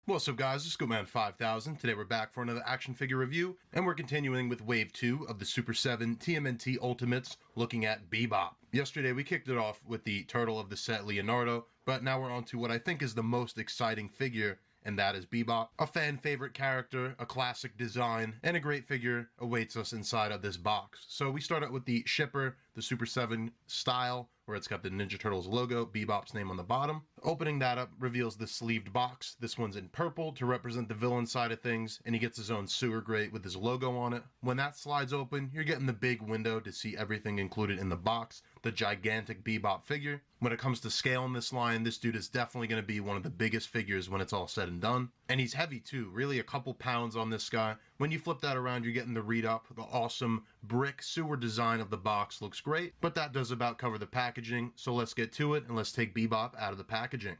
What's up guys, it's Scoopman 5000. Today we're back for another action figure review, and we're continuing with Wave 2 of the Super7 TMNT Ultimates, looking at Bebop. Yesterday we kicked it off with the turtle of the set, Leonardo, but now we're on to what I think is the most exciting figure, and that is Bebop. A fan favorite character, a classic design, and a great figure awaits us inside of this box. So we start out with the shipper, the Super7 style, where it's got the Ninja Turtles logo, Bebop's name on the bottom. Opening that up reveals the sleeved box. This one's in purple to represent the villain side of things, and he gets his own sewer grate with his logo on it. When that slides open, you're getting the big window to see everything included in the box, the gigantic Bebop figure. When it comes to scale in this line, this dude is definitely going to be one of the biggest figures when it's all said and done. And he's heavy too, really a couple pounds on this guy. When you flip that around, you're getting the read up. The awesome brick sewer design of the box looks great, but that does about cover the packaging. So let's get to it and let's take Bebop out of the packaging.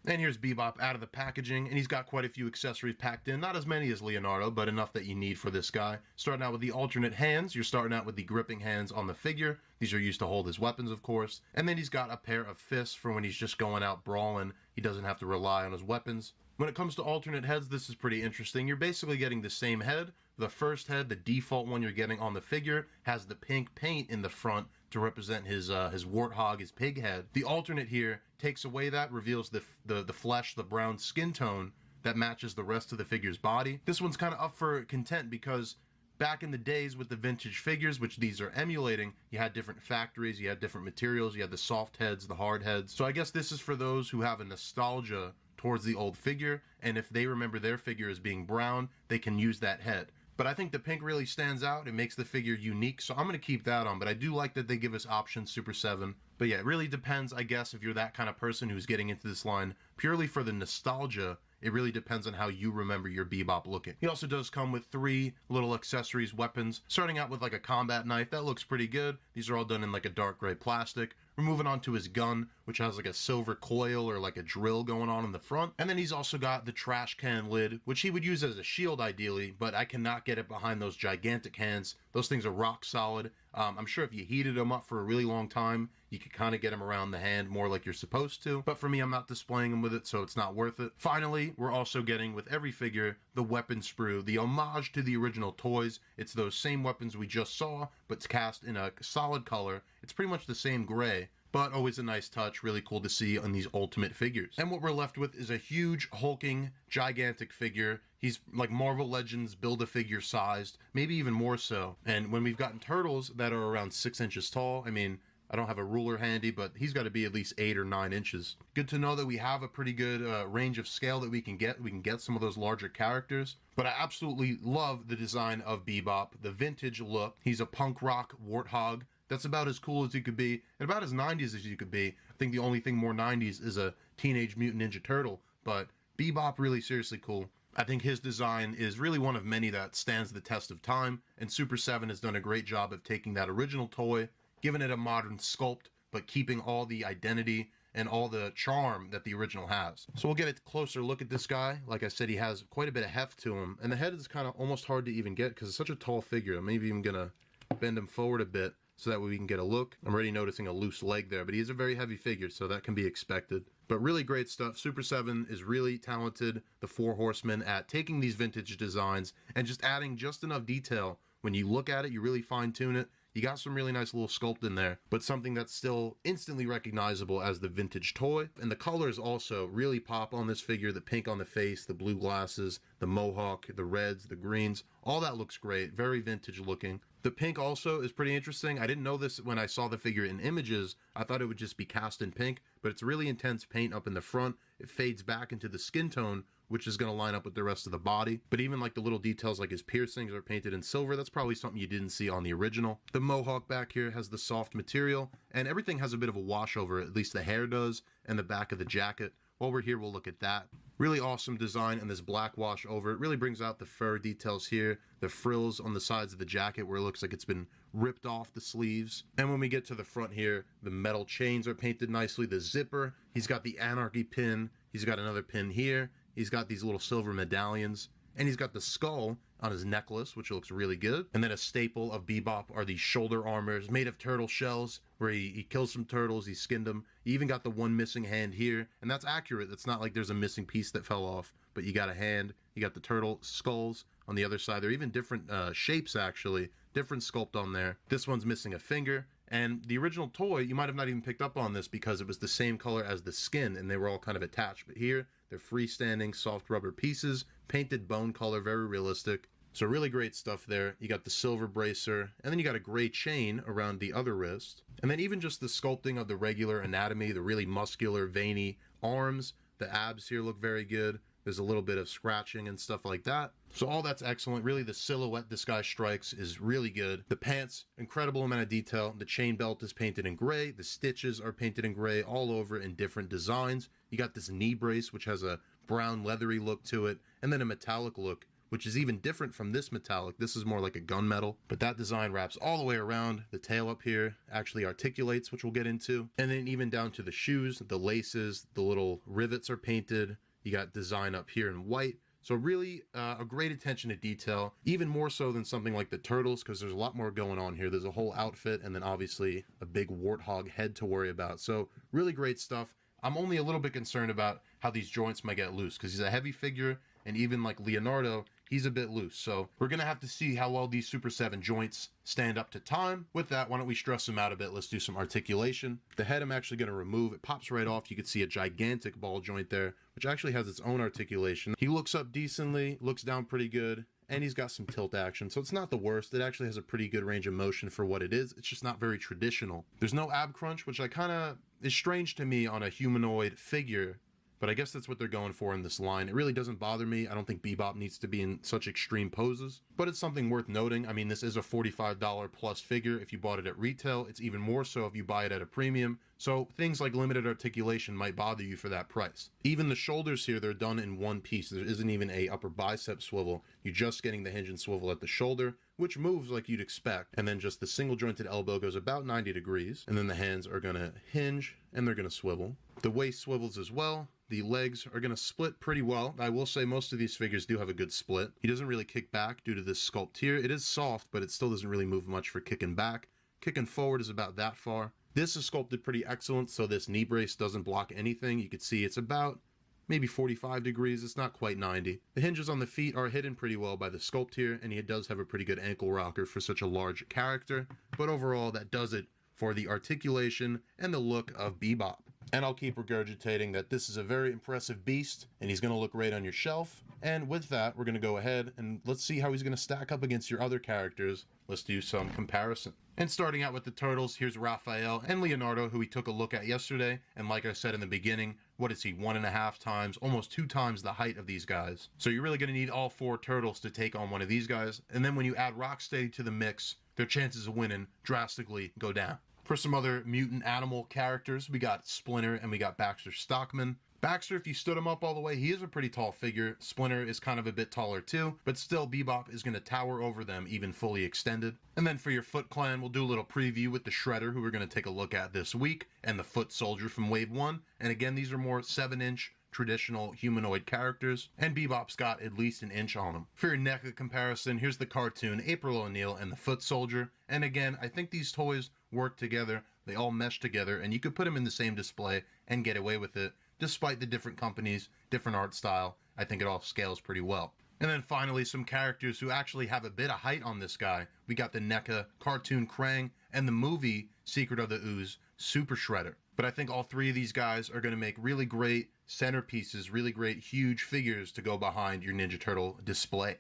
And here's Bebop out of the packaging, and he's got quite a few accessories packed in. Not as many as Leonardo, but enough that you need for this guy. Starting out with the alternate hands, you're starting out with the gripping hands on the figure. These are used to hold his weapons, of course. And then he's got a pair of fists for when he's just going out brawling. He doesn't have to rely on his weapons. When it comes to alternate heads, this is pretty interesting. You're basically getting the same head. The first head, the default one you're getting on the figure, has the pink paint in the front to represent his warthog, his pig head. The alternate here takes away that, reveals the flesh, the brown skin tone that matches the rest of the figure's body. This one's kind of up for content because back in the days with the vintage figures, which these are emulating, you had different factories, you had different materials, you had the soft heads, the hard heads. So I guess this is for those who have a nostalgia towards the old figure, and if they remember their figure as being brown, they can use that head. But I think the pink really stands out. It makes the figure unique, so I'm going to keep that on. But I do like that they give us options, Super7. But yeah, it really depends, I guess, if you're that kind of person who's getting into this line purely for the nostalgia. It really depends on how you remember your Bebop looking. He also does come with 3 little accessories, weapons, starting out with like a combat knife. That looks pretty good. These are all done in like a dark gray plastic. We're moving on to his gun, which has like a silver coil or like a drill going on in the front. And then he's also got the trash can lid, which he would use as a shield ideally, but I cannot get it behind those gigantic hands. Those things are rock solid. I'm sure if you heated them up for a really long time, you could kind of get them around the hand more like you're supposed to. But for me, I'm not displaying them with it, so it's not worth it. Finally, we're also getting, with every figure, the weapon sprue, the homage to the original toys. It's those same weapons we just saw, but it's cast in a solid color. It's pretty much the same gray, but always a nice touch, really cool to see on these ultimate figures. And what we're left with is a huge, hulking, gigantic figure. He's like Marvel Legends Build-A-Figure sized, maybe even more so. And when we've gotten turtles that are around 6 inches tall, I mean, I don't have a ruler handy, but he's got to be at least 8 or 9 inches. Good to know that we have a pretty good range of scale that we can get. We can get some of those larger characters. But I absolutely love the design of Bebop, the vintage look. He's a punk rock warthog. That's about as cool as he could be, and about as 90s as you could be. I think the only thing more 90s is a Teenage Mutant Ninja Turtle, but Bebop really seriously cool. I think his design is really one of many that stands the test of time, and Super7 has done a great job of taking that original toy, giving it a modern sculpt, but keeping all the identity and all the charm that the original has. So we'll get a closer look at this guy. Like I said, he has quite a bit of heft to him, and the head is kind of almost hard to even get because it's such a tall figure. I'm maybe even gonna bend him forward a bit so that way we can get a look. I'm already noticing a loose leg there, but he is a very heavy figure, so that can be expected. But really great stuff. Super7 is really talented, the 4 Horsemen, at taking these vintage designs and just adding just enough detail. When you look at it, you really fine-tune it. You got some really nice little sculpt in there, but something that's still instantly recognizable as the vintage toy. And the colors also really pop on this figure. The pink on the face, the blue glasses, the mohawk, the reds, the greens, all that looks great. Very vintage looking. The pink also is pretty interesting. I didn't know this when I saw the figure in images. I thought it would just be cast in pink, but it's really intense paint up in the front. It fades back into the skin tone, which is going to line up with the rest of the body. But even like the little details like his piercings are painted in silver. That's probably something you didn't see on the original. The mohawk back here has the soft material, and everything has a bit of a wash over it. At least the hair does, and the back of the jacket. While we're here, we'll look at that. Really awesome design, and this black wash over it really brings out the fur details here, the frills on the sides of the jacket where it looks like it's been ripped off the sleeves. And when we get to the front here, the metal chains are painted nicely. The zipper, he's got the anarchy pin. He's got another pin here. He's got these little silver medallions, and he's got the skull on his necklace, which looks really good. And then a staple of Bebop are these shoulder armors made of turtle shells, where he kills some turtles, he skinned them. You even got the one missing hand here, and that's accurate. It's not like there's a missing piece that fell off, but you got a hand, you got the turtle skulls on the other side. They're even different shapes, actually, different sculpt on there. This one's missing a finger. And the original toy, you might have not even picked up on this because it was the same color as the skin and they were all kind of attached. But here, they're freestanding soft rubber pieces, painted bone color, very realistic. So really great stuff there. You got the silver bracer, and then you got a gray chain around the other wrist. And then even just the sculpting of the regular anatomy, the really muscular, veiny arms, the abs here look very good. There's a little bit of scratching and stuff like that. So all that's excellent. Really, the silhouette this guy strikes is really good. The pants, incredible amount of detail. The chain belt is painted in gray. The stitches are painted in gray all over in different designs. You got this knee brace, which has a brown leathery look to it, and then a metallic look, which is even different from this metallic. This is more like a gunmetal, but that design wraps all the way around. The tail up here actually articulates, which we'll get into. And then even down to the shoes, the laces, the little rivets are painted. You got design up here in white. So really a great attention to detail, even more so than something like the turtles, because there's a lot more going on here. There's a whole outfit and then obviously a big warthog head to worry about. So really great stuff. I'm only a little bit concerned about how these joints might get loose because he's a heavy figure, and even like Leonardo, he's a bit loose. So we're going to have to see how well these Super 7 joints stand up to time. With that, why don't we stress them out a bit? Let's do some articulation. The head I'm actually going to remove. It pops right off. You can see a gigantic ball joint there, which actually has its own articulation. He looks up decently, looks down pretty good, and he's got some tilt action. So it's not the worst. It actually has a pretty good range of motion for what it is. It's just not very traditional. There's no ab crunch, which I kind of is strange to me on a humanoid figure, but I guess that's what they're going for in this line. It really doesn't bother me. I don't think Bebop needs to be in such extreme poses, but it's something worth noting. I mean, this is a $45 plus figure if you bought it at retail. It's even more so if you buy it at a premium. So things like limited articulation might bother you for that price. Even the shoulders here, they're done in one piece. There isn't even a upper bicep swivel. You're just getting the hinge and swivel at the shoulder, which moves like you'd expect. And then just the single jointed elbow goes about 90 degrees. And then the hands are gonna hinge and they're gonna swivel. The waist swivels as well. The legs are going to split pretty well. I will say most of these figures do have a good split. He doesn't really kick back due to this sculpt here. It is soft, but it still doesn't really move much for kicking back. Kicking forward is about that far. This is sculpted pretty excellent, so this knee brace doesn't block anything. You can see it's about maybe 45 degrees. It's not quite 90. The hinges on the feet are hidden pretty well by the sculpt here, and he does have a pretty good ankle rocker for such a large character. But overall, that does it for the articulation and the look of Bebop. And I'll keep regurgitating that this is a very impressive beast, and he's going to look great on your shelf. And with that, we're going to go ahead and let's see how he's going to stack up against your other characters. Let's do some comparison. And starting out with the turtles, here's Raphael and Leonardo, who we took a look at yesterday. And like I said in the beginning, what is he, 1.5 times, almost 2 times the height of these guys. So you're really going to need all 4 turtles to take on one of these guys. And then when you add Rocksteady to the mix, their chances of winning drastically go down. For some other mutant animal characters, we got Splinter and we got Baxter Stockman. Baxter, if you stood him up all the way, he is a pretty tall figure. Splinter is kind of a bit taller too, but still Bebop is going to tower over them even fully extended. And then for your Foot Clan, we'll do a little preview with the Shredder, who we're going to take a look at this week, and the Foot Soldier from Wave 1. And again, these are more 7-inch traditional humanoid characters, and Bebop's got at least an inch on him. For your NECA comparison, here's the cartoon April O'Neil and the Foot Soldier. And again, I think these toys work together. They all mesh together, and you could put them in the same display and get away with it. Despite the different companies, different art style, I think it all scales pretty well. And then finally, some characters who actually have a bit of height on this guy. We got the NECA cartoon Krang and the movie Secret of the Ooze Super Shredder. But I think all 3 of these guys are going to make really great centerpieces, really great huge figures to go behind your Ninja Turtle display.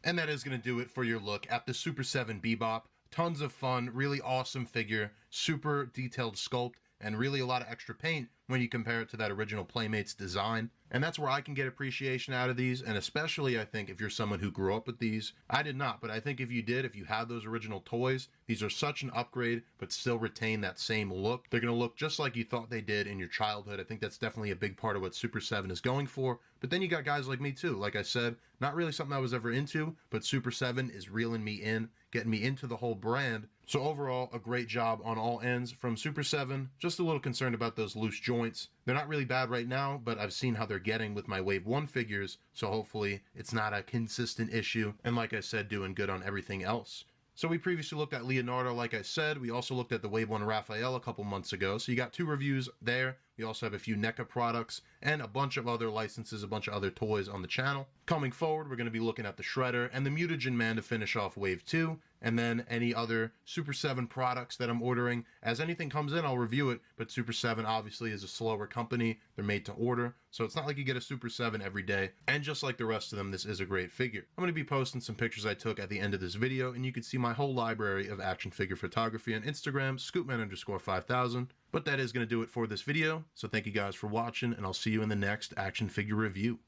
And that is going to do it for your look at the Super 7 Bebop. Tons of fun, really awesome figure, super detailed sculpt, and really a lot of extra paint when you compare it to that original Playmates design. And that's where I can get appreciation out of these, and especially I think if you're someone who grew up with these. I did not, but I think if you did, if you had those original toys, these are such an upgrade, but still retain that same look. They're going to look just like you thought they did in your childhood. I think that's definitely a big part of what Super 7 is going for. But then you got guys like me too. Like I said, not really something I was ever into, but Super 7 is reeling me in, getting me into the whole brand. So overall, a great job on all ends from Super 7. Just a little concerned about those loose joints. joints. They're not really bad right now, but I've seen how they're getting with my Wave 1 figures, so hopefully it's not a consistent issue. And like I said, doing good on everything else. So we previously looked at Leonardo, like I said. We also looked at the Wave 1 Raphael a couple months ago. So you got 2 reviews there. We also have a few NECA products and a bunch of other licenses, a bunch of other toys on the channel. Coming forward, we're going to be looking at the Shredder and the Mutagen Man to finish off Wave 2. And then any other Super 7 products that I'm ordering. As anything comes in, I'll review it. But Super 7 obviously is a slower company. They're made to order. So it's not like you get a Super 7 every day. And just like the rest of them, this is a great figure. I'm going to be posting some pictures I took at the end of this video. And you can see my whole library of action figure photography on Instagram, scoopman_5000. But that is going to do it for this video. So thank you guys for watching. And I'll see you in the next action figure review.